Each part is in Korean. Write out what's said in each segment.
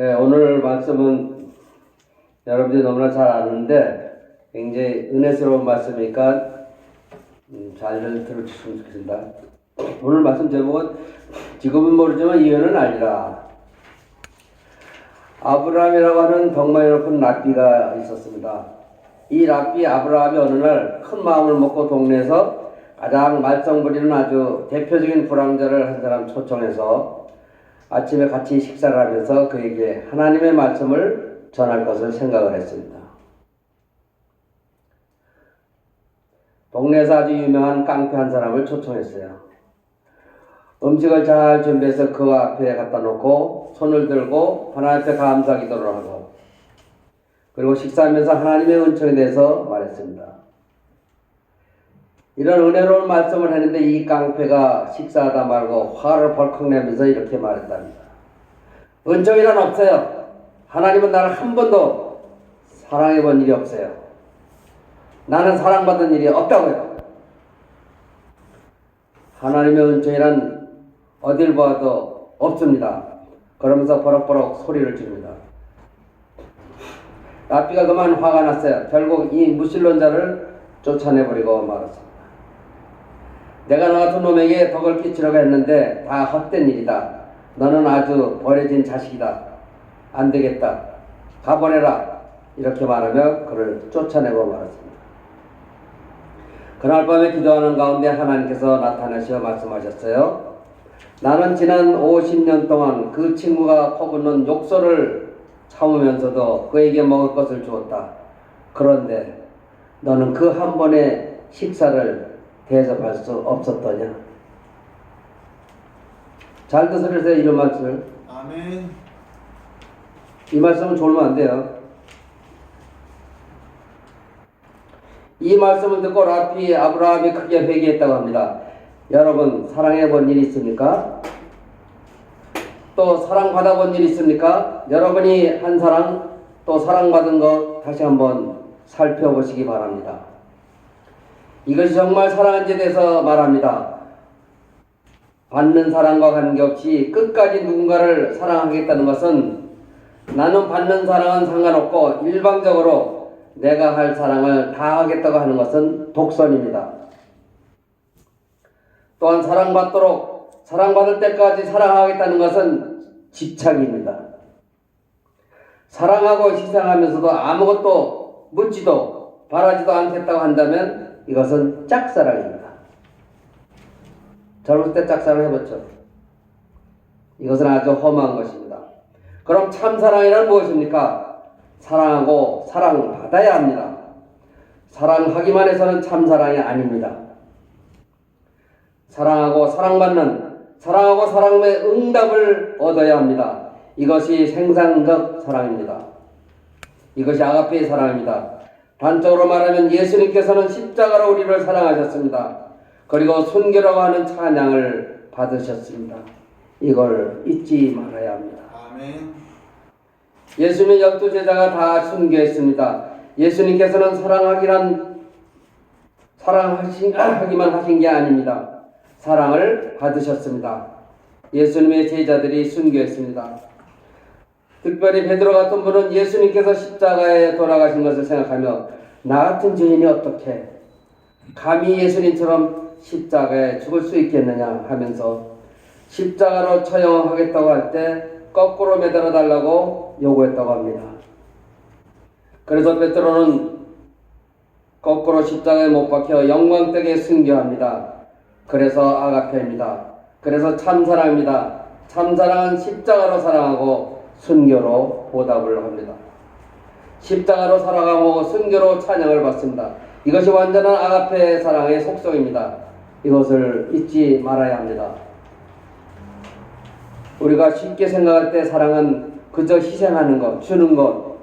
오늘 말씀은 여러분들이 너무나 잘 아는데 굉장히 은혜스러운 말씀이니까 잘 들어주시면 좋겠습니다. 오늘 말씀 제목은 지금은 모르지만 이유는 알리라. 아브라함이라고 하는 덕망이 높은 랍비가 있었습니다. 이 랍비 아브라함이 어느 날 큰 마음을 먹고 동네에서 가장 말썽 부리는 아주 대표적인 불황자를 한 사람 초청해서 아침에 같이 식사를 하면서 그에게 하나님의 말씀을 전할 것을 생각을 했습니다. 동네에서 아주 유명한 깡패 한 사람을 초청했어요. 음식을 잘 준비해서 그 앞에 갖다 놓고 손을 들고 하나님 앞에 감사 기도를 하고 그리고 식사하면서 하나님의 은총에 대해서 말했습니다. 이런 은혜로운 말씀을 했는데 이 깡패가 식사하다 말고 화를 벌컥 내면서 이렇게 말했답니다. 은총이란 없어요. 하나님은 나를 한 번도 사랑해 본 일이 없어요. 나는 사랑받은 일이 없다고요. 화나님의 은총이란 어딜 봐도 없습니다. 그러면서 버럭버럭 소리를 지릅니다. 랍비가 그만 화가 났어요. 결국 이 무신론자를 쫓아내버리고 말았습니다. 내가 너 같은 놈에게 덕을 끼치려고 했는데 다 헛된 일이다. 너는 아주 버려진 자식이다. 안 되겠다. 가버려라. 이렇게 말하며 그를 쫓아내고 말았습니다. 그날 밤에 기도하는 가운데 하나님께서 나타나시어 말씀하셨어요. 나는 지난 50년 동안 그 친구가 퍼붓는 욕설을 참으면서도 그에게 먹을 것을 주었다. 그런데 너는 그 한 번의 식사를 대접할 수 없었더냐? 잘 들으세요. 이런 말씀을. 아멘. 이 말씀은 졸면 안 돼요. 이 말씀을 듣고 랍비 아브라함이 크게 회개했다고 합니다. 여러분 사랑해 본 일이 있습니까? 또 사랑받아 본 일이 있습니까? 여러분이 한 사랑 또 사랑받은 것 다시 한번 살펴보시기 바랍니다. 이것이 정말 사랑한지에 대해서 말합니다. 받는 사랑과 관계없이 끝까지 누군가를 사랑하겠다는 것은 나는 받는 사랑은 상관없고 일방적으로 내가 할 사랑을 다 하겠다고 하는 것은 독선입니다. 또한 사랑받을 때까지 사랑하겠다는 것은 집착입니다. 사랑하고 희생하면서도 아무것도 묻지도 바라지도 않겠다고 한다면 이것은 짝사랑입니다. 젊을 때 짝사랑 해봤죠? 이것은 아주 험한 것입니다. 그럼 참사랑이란 무엇입니까? 사랑하고 사랑받아야 합니다. 사랑하기만 해서는 참사랑이 아닙니다. 사랑하고 사랑의 응답을 얻어야 합니다. 이것이 생산적 사랑입니다. 이것이 아가페의 사랑입니다. 단적으로 말하면 예수님께서는 십자가로 우리를 사랑하셨습니다. 그리고 순교라고 하는 찬양을 받으셨습니다. 이걸 잊지 말아야 합니다. 아멘. 예수님의 12제자가 다 순교했습니다. 예수님께서는 사랑하기만 하신 게 아닙니다. 사랑을 받으셨습니다. 예수님의 제자들이 순교했습니다. 특별히 베드로 같은 분은 예수님께서 십자가에 돌아가신 것을 생각하며 나 같은 죄인이 어떻게 감히 예수님처럼 십자가에 죽을 수 있겠느냐 하면서 십자가로 처형하겠다고 할 때 거꾸로 매달아 달라고 요구했다고 합니다. 그래서 베드로는 거꾸로 십자가에 못 박혀 영광되게 순교합니다. 그래서 아가페입니다. 그래서 참사랑입니다. 참사랑은 십자가로 사랑하고 순교로 보답을 합니다. 십자가로 사랑하고 순교로 찬양을 받습니다. 이것이 완전한 아가페 사랑의 속성입니다. 이것을 잊지 말아야 합니다. 우리가 쉽게 생각할 때 사랑은 그저 희생하는 것, 주는 것,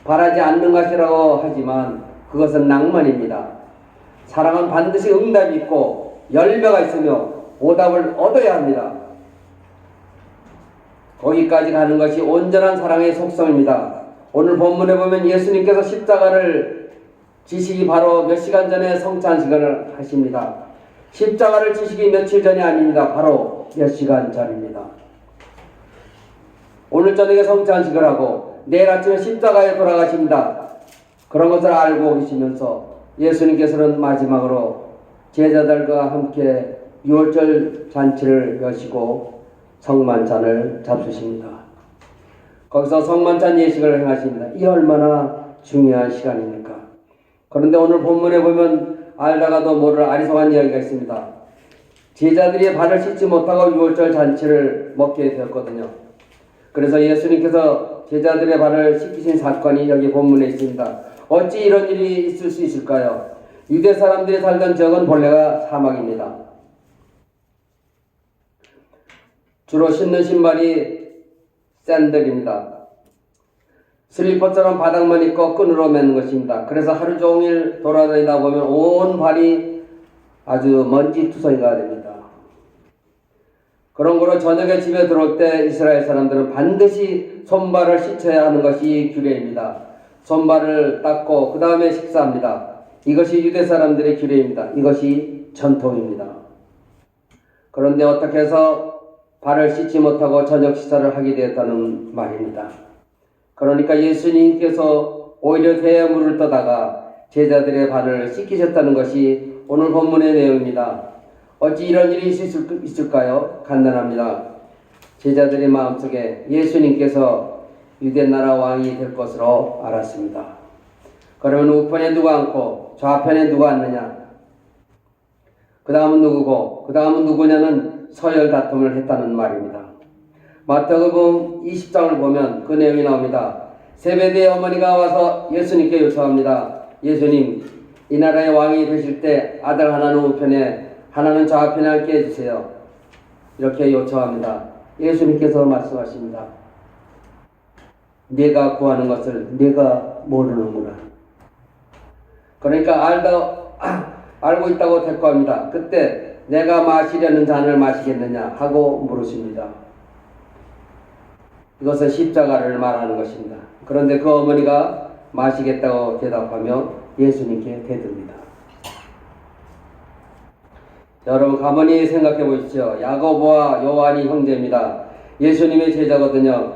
바라지 않는 것이라고 하지만 그것은 낭만입니다. 사랑은 반드시 응답이 있고 열매가 있으며 보답을 얻어야 합니다. 거기까지 가는 것이 온전한 사랑의 속성입니다. 오늘 본문에 보면 예수님께서 십자가를 지시기 바로 몇 시간 전에 성찬식을 하십니다. 십자가를 지시기 며칠 전이 아닙니다. 바로 몇 시간 전입니다. 오늘 저녁에 성찬식을 하고 내일 아침에 십자가에 돌아가십니다. 그런 것을 알고 계시면서 예수님께서는 마지막으로 제자들과 함께 유월절 잔치를 여시고 성만찬을 잡수십니다. 거기서 성만찬 예식을 행하십니다. 이 얼마나 중요한 시간입니까? 그런데 오늘 본문에 보면 알다가도 모를 아리송한 이야기가 있습니다. 제자들이 발을 씻지 못하고 유월절 잔치를 먹게 되었거든요. 그래서 예수님께서 제자들의 발을 씻기신 사건이 여기 본문에 있습니다. 어찌 이런 일이 있을 수 있을까요? 유대 사람들이 살던 지역은 본래가 사막입니다. 주로 신는 신발이 샌들입니다. 슬리퍼처럼 바닥만 입고 끈으로 매는 것입니다. 그래서 하루 종일 돌아다니다 보면 온 발이 아주 먼지투성이가 됩니다. 그런 거로 저녁에 집에 들어올 때 이스라엘 사람들은 반드시 손발을 씻어야 하는 것이 규례입니다. 손발을 닦고 그 다음에 식사합니다. 이것이 유대 사람들의 규례입니다. 이것이 전통입니다. 그런데 어떻게 해서 발을 씻지 못하고 저녁 식사를 하게 되었다는 말입니다. 그러니까 예수님께서 오히려 대에 물을 떠다가 제자들의 발을 씻기셨다는 것이 오늘 본문의 내용입니다. 어찌 이런 일이 있을까요? 간단합니다. 제자들의 마음속에 예수님께서 유대나라 왕이 될 것으로 알았습니다. 그러면 우편에 누가 앉고 좌편에 누가 앉느냐? 그 다음은 누구고 그 다음은 누구냐는 서열 다툼을 했다는 말입니다. 마태복음 20장을 보면 그 내용이 나옵니다. 세베대의 어머니가 와서 예수님께 요청합니다. 예수님, 이 나라의 왕이 되실 때 아들 하나는 우편에 하나는 좌편에 앉게 해주세요. 이렇게 요청합니다. 예수님께서 말씀하십니다. 네가 구하는 것을 네가 모르는구나. 그러니까 알고 있다고 대꾸합니다. 그때 내가 마시려는 잔을 마시겠느냐 하고 물으십니다. 이것은 십자가를 말하는 것입니다. 그런데 그 어머니가 마시겠다고 대답하며 예수님께 대듭니다. 여러분 가만히 생각해 보십시오. 야고보와 요한이 형제입니다. 예수님의 제자거든요.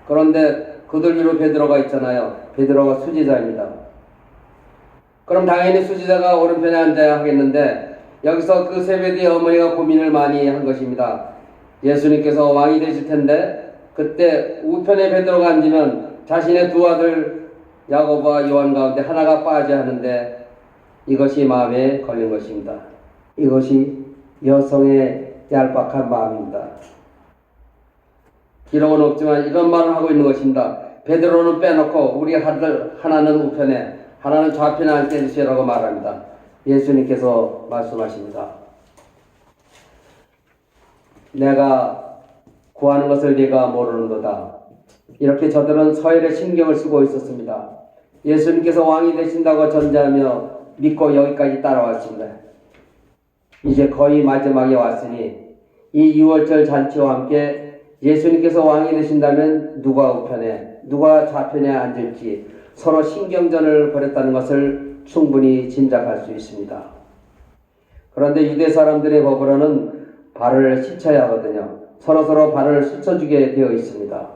그런데 그들 위로 베드로가 있잖아요. 베드로가 수지자입니다. 그럼 당연히 수지자가 오른편에 앉아야 하겠는데 여기서 그 세베대의 어머니가 고민을 많이 한 것입니다. 예수님께서 왕이 되실 텐데 그때 우편에 베드로가 앉으면 자신의 두 아들 야고보와 요한 가운데 하나가 빠져야 하는데 이것이 마음에 걸린 것입니다. 이것이 여성의 얄팍한 마음입니다. 기록은 없지만 이런 말을 하고 있는 것입니다. 베드로는 빼놓고 우리 아들 하나는 우편에 하나는 좌편에 앉게 해주시라고 말합니다. 예수님께서 말씀하십니다. 내가 구하는 것을 네가 모르는도다. 이렇게 저들은 서열에 신경을 쓰고 있었습니다. 예수님께서 왕이 되신다고 전제하며 믿고 여기까지 따라왔습니다. 이제 거의 마지막에 왔으니 이 유월절 잔치와 함께 예수님께서 왕이 되신다면 누가 우편에 누가 좌편에 앉을지 서로 신경전을 벌였다는 것을 충분히 짐작할 수 있습니다. 그런데 유대 사람들의 법으로는 발을 씻어야 하거든요. 서로 발을 씻어주게 되어 있습니다.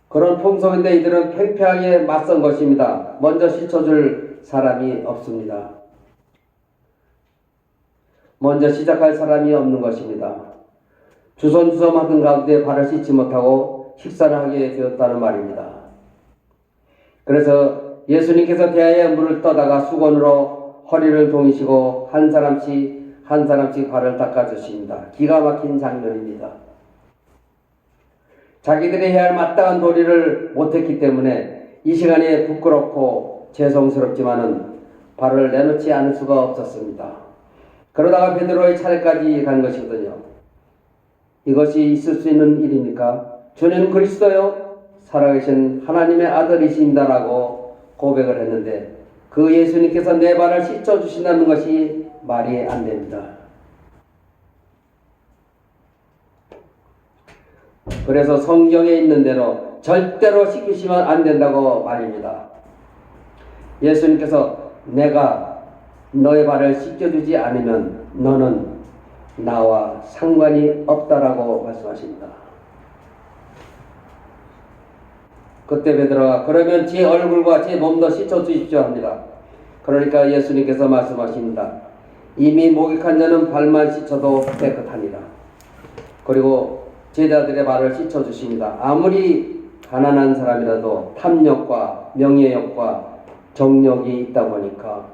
그런 풍속인데 이들은 팽팽하게 맞선 것입니다. 먼저 씻어줄 사람이 없습니다. 먼저 시작할 사람이 없는 것입니다. 주섬주섬 하던 가운데 발을 씻지 못하고 식사를 하게 되었다는 말입니다. 그래서 예수님께서 대야에 물을 떠다가 수건으로 허리를 동이시고 한 사람씩 발을 닦아주십니다. 기가 막힌 장면입니다. 자기들이 해야 할 마땅한 도리를 못했기 때문에 이 시간에 부끄럽고 죄송스럽지만은 발을 내놓지 않을 수가 없었습니다. 그러다가 베드로의 차례까지 간 것이거든요. 이것이 있을 수 있는 일입니까? 주는 그리스도요 살아계신 하나님의 아들이십니다라고 고백을 했는데 그 예수님께서 내 발을 씻어주신다는 것이 말이 안 됩니다. 그래서 성경에 있는 대로 절대로 씻기시면 안 된다고 말입니다. 예수님께서 내가 너의 발을 씻겨주지 않으면 너는 나와 상관이 없다라고 말씀하십니다. 그때 베드로가 그러면 제 얼굴과 제 몸도 씻어 주십시오 합니다. 그러니까 예수님께서 말씀하십니다. 이미 목욕한 자는 발만 씻어도 깨끗하니라. 그리고 제자들의 발을 씻어 주십니다. 아무리 가난한 사람이라도 탐욕과 명예욕과 정욕이 있다 보니까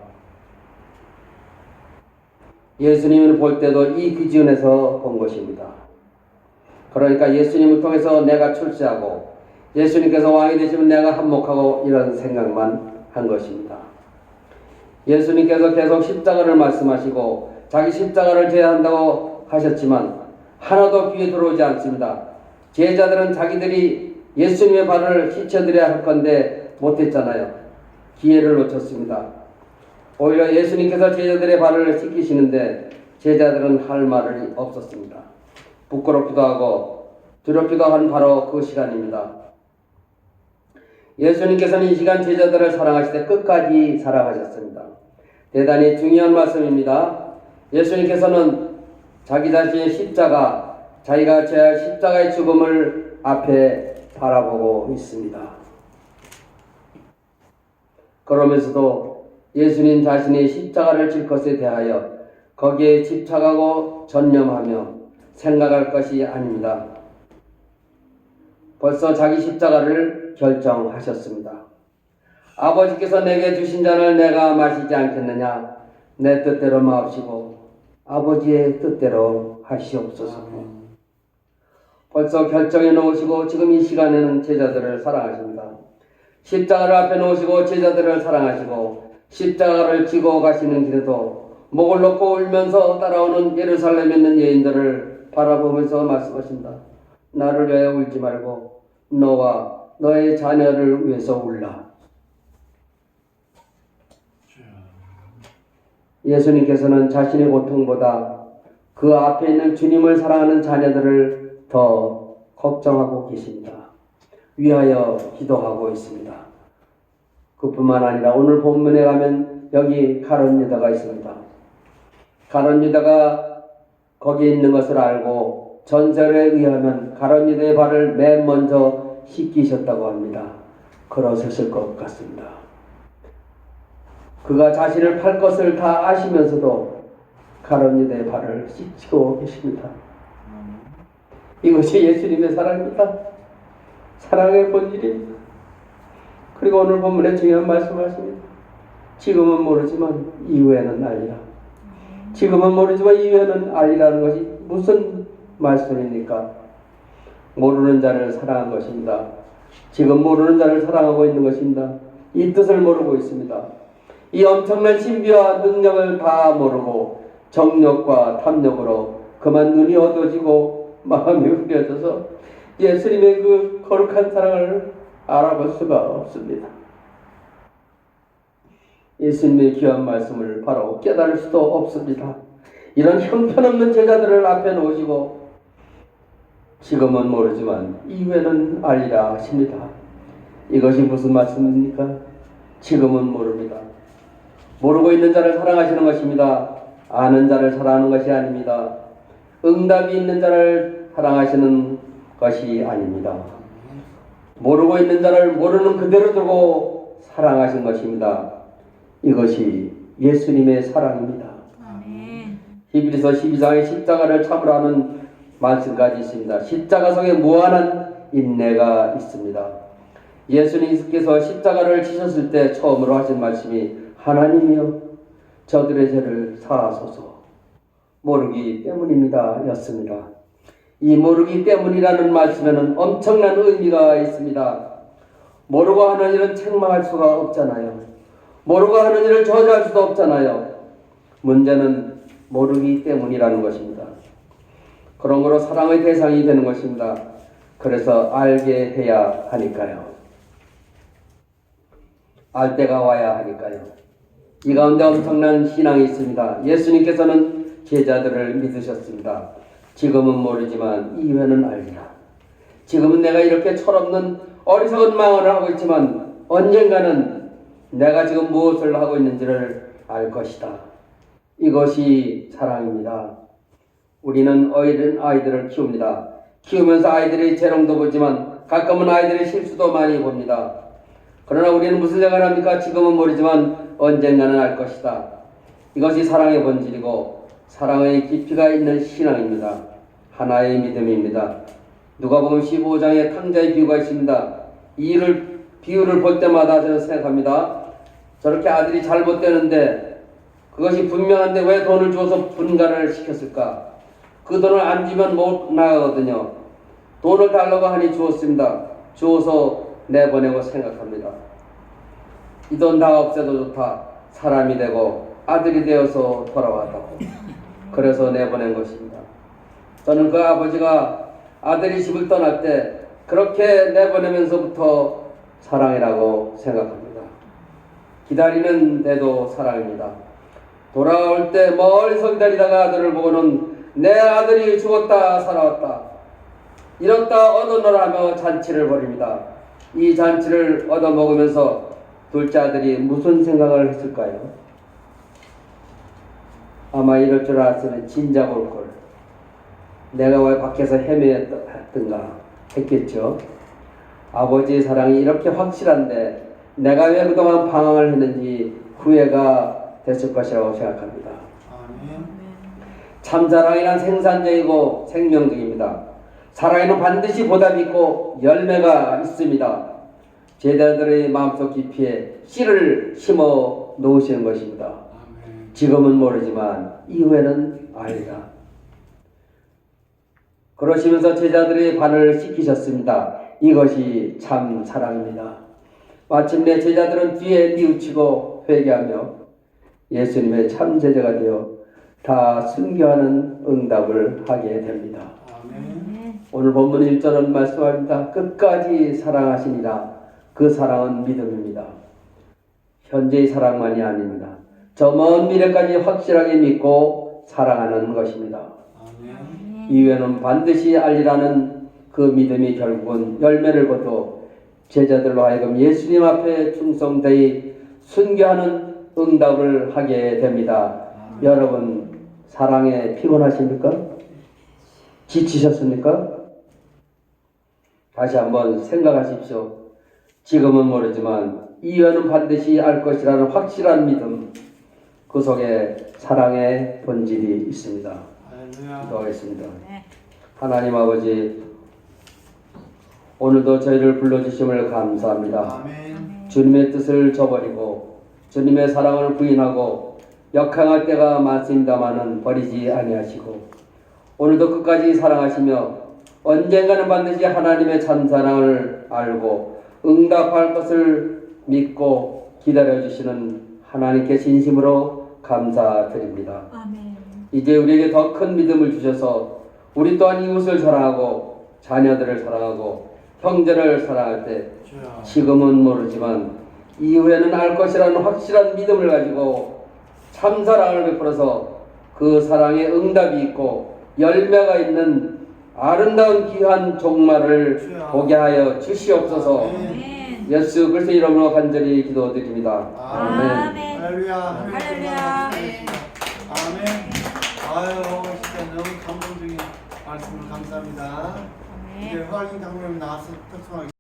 예수님을 볼 때도 이 기준에서 본 것입니다. 그러니까 예수님을 통해서 내가 출세하고 예수님께서 왕이 되시면 내가 한몫하고 이런 생각만 한 것입니다. 예수님께서 계속 십자가를 말씀하시고 자기 십자가를 져야 한다고 하셨지만 하나도 귀에 들어오지 않습니다. 제자들은 자기들이 예수님의 발을 씻어드려야 할 건데 못했잖아요. 기회를 놓쳤습니다. 오히려 예수님께서 제자들의 발을 씻기시는데 제자들은 할 말이 없었습니다. 부끄럽기도 하고 두렵기도 한 바로 그 시간입니다. 예수님께서는 이 시간 제자들을 사랑하시되 끝까지 사랑하셨습니다. 대단히 중요한 말씀입니다. 예수님께서는 자기 자신의 십자가, 자기가 져야 할 십자가의 죽음을 앞에 바라보고 있습니다. 그러면서도 예수님 자신의 십자가를 질 것에 대하여 거기에 집착하고 전념하며 생각할 것이 아닙니다. 벌써 자기 십자가를 결정하셨습니다. 아버지께서 내게 주신 잔을 내가 마시지 않겠느냐? 내 뜻대로 마옵시고 아버지의 뜻대로 하시옵소서. 벌써 결정해 놓으시고 지금 이 시간에는 제자들을 사랑하십니다. 십자가를 앞에 놓으시고 제자들을 사랑하시고 십자가를 지고 가시는 길에도 목을 놓고 울면서 따라오는 예루살렘에 있는 여인들을 바라보면서 말씀하신다. 나를 위하여 울지 말고 너와 너의 자녀를 위해서 울라. 예수님께서는 자신의 고통보다 그 앞에 있는 주님을 사랑하는 자녀들을 더 걱정하고 계십니다. 위하여 기도하고 있습니다. 그뿐만 아니라 오늘 본문에 가면 여기 가룟 유다가 있습니다. 가룟 유다가 거기에 있는 것을 알고 전설에 의하면 가룟 유다의 발을 맨 먼저 씻기셨다고 합니다. 그러셨을 것 같습니다. 그가 자신을 팔 것을 다 아시면서도 가룟 유다의 발을 씻고 계십니다. 이것이 예수님의 사랑입니다. 사랑의 본질입니다. 그리고 오늘 본문에 중요한 말씀하십니다. 지금은 모르지만 이후에는 알리라. 지금은 모르지만 이후에는 알리라는 것이 무슨 말씀입니까? 모르는 자를 사랑한 것입니다. 지금 모르는 자를 사랑하고 있는 것입니다. 이 뜻을 모르고 있습니다. 이 엄청난 신비와 능력을 다 모르고 정욕과 탐욕으로 그만 눈이 어두워지고 마음이 흐려져서 예수님의 그 거룩한 사랑을 알아볼 수가 없습니다. 예수님의 귀한 말씀을 바로 깨달을 수도 없습니다. 이런 형편없는 제자들을 앞에 놓으시고 지금은 모르지만 이후에는 알리라 하십니다. 이것이 무슨 말씀입니까? 지금은 모릅니다. 모르고 있는 자를 사랑하시는 것입니다. 아는 자를 사랑하는 것이 아닙니다. 응답이 있는 자를 사랑하시는 것이 아닙니다. 모르고 있는 자를 모르는 그대로 두고 사랑하신 것입니다. 이것이 예수님의 사랑입니다. 히브리서 12장에 십자가를 참으라 하는 말씀까지 있습니다. 십자가 속에 무한한 인내가 있습니다. 예수님께서 십자가를 지셨을 때 처음으로 하신 말씀이 하나님이여 저들의 죄를 사하소서 모르기 때문입니다 였습니다. 이 모르기 때문이라는 말씀에는 엄청난 의미가 있습니다. 모르고 하는 일은 책망할 수가 없잖아요. 모르고 하는 일을 저지할 수도 없잖아요. 문제는 모르기 때문이라는 것입니다. 그런 거로 사랑의 대상이 되는 것입니다. 그래서 알게 해야 하니까요. 알 때가 와야 하니까요. 이 가운데 엄청난 신앙이 있습니다. 예수님께서는 제자들을 믿으셨습니다. 지금은 모르지만 이후에는 알리라. 지금은 내가 이렇게 철없는 어리석은 망언을 하고 있지만 언젠가는 내가 지금 무엇을 하고 있는지를 알 것이다. 이것이 사랑입니다. 우리는 어린 아이들을 키웁니다. 키우면서 아이들이 재롱도 보지만 가끔은 아이들의 실수도 많이 봅니다. 그러나 우리는 무슨 생각을 합니까? 지금은 모르지만 언젠가는 알 것이다. 이것이 사랑의 본질이고 사랑의 깊이가 있는 신앙입니다. 하나의 믿음입니다. 누가복음 15장에 탕자의 비유가 있습니다. 이 비유를 볼 때마다 저는 생각합니다. 저렇게 아들이 잘못되는데 그것이 분명한데 왜 돈을 줘서 분가를 시켰을까? 그 돈을 안 주면 못 나가거든요. 돈을 달라고 하니 주었습니다. 주어서 내보내고 생각합니다. 이 돈 다 없애도 좋다. 사람이 되고 아들이 되어서 돌아왔다고. 그래서 내보낸 것입니다. 저는 그 아버지가 아들이 집을 떠날 때 그렇게 내보내면서부터 사랑이라고 생각합니다. 기다리는 데도 사랑입니다. 돌아올 때 멀리서 기다리다가 아들을 보고는 내 아들이 죽었다 살아왔다 잃었다 얻었노라 하며 잔치를 벌입니다. 이 잔치를 얻어먹으면서 둘째 아들이 무슨 생각을 했을까요? 아마 이럴 줄 알았으면 진작 올걸. 내가 왜 밖에서 헤매었던가 했겠죠. 아버지의 사랑이 이렇게 확실한데 내가 왜 그동안 방황을 했는지 후회가 됐을 것이라고 생각합니다. 참 사랑이란 생산적이고 생명적입니다. 사랑에는 반드시 보답이 있고 열매가 있습니다. 제자들의 마음속 깊이에 씨를 심어 놓으시는 것입니다. 지금은 모르지만 이후에는 알리라. 그러시면서 제자들의 발을 씻기셨습니다. 이것이 참 사랑입니다. 마침내 제자들은 뒤에 뉘우치고 회개하며 예수님의 참 제자가 되어 다 순교하는 응답을 하게 됩니다. 아멘. 오늘 본문 1절은 말씀합니다. 끝까지 사랑하시니라. 그 사랑은 믿음입니다. 현재의 사랑만이 아닙니다. 저 먼 미래까지 확실하게 믿고 사랑하는 것입니다. 아멘. 이후에는 반드시 알리라는 그 믿음이 결국은 열매를 거둬 제자들로 하여금 예수님 앞에 충성되이 순교하는 응답을 하게 됩니다. 아멘. 여러분 사랑에 피곤하십니까? 지치셨습니까? 다시 한번 생각하십시오. 지금은 모르지만 이후에는 반드시 알 것이라는 확실한 믿음, 그 속에 사랑의 본질이 있습니다. 기도하겠습니다. 하나님 아버지, 오늘도 저희를 불러주심을 감사합니다. 아멘. 주님의 뜻을 저버리고 주님의 사랑을 부인하고 역행할 때가 많습니다마는 버리지 아니하시고 오늘도 끝까지 사랑하시며 언젠가는 반드시 하나님의 참사랑을 알고 응답할 것을 믿고 기다려주시는 하나님께 진심으로 감사드립니다. 아멘. 이제 우리에게 더 큰 믿음을 주셔서 우리 또한 이웃을 사랑하고 자녀들을 사랑하고 형제를 사랑할 때 지금은 모르지만 이후에는 알 것이라는 확실한 믿음을 가지고 참사랑을 베풀어서 그 사랑에 응답이 있고 열매가 있는 아름다운 귀한 종말을 보게 하여 주시옵소서. 아멘. 예수 그리스도의 이름으로 간절히 기도드립니다. 아멘. 할렐루야. 할렐루야. 아멘. 아유 진짜 너무 감동적인 말씀을 감사합니다. 이제 확인 장면이 나와서 특수하게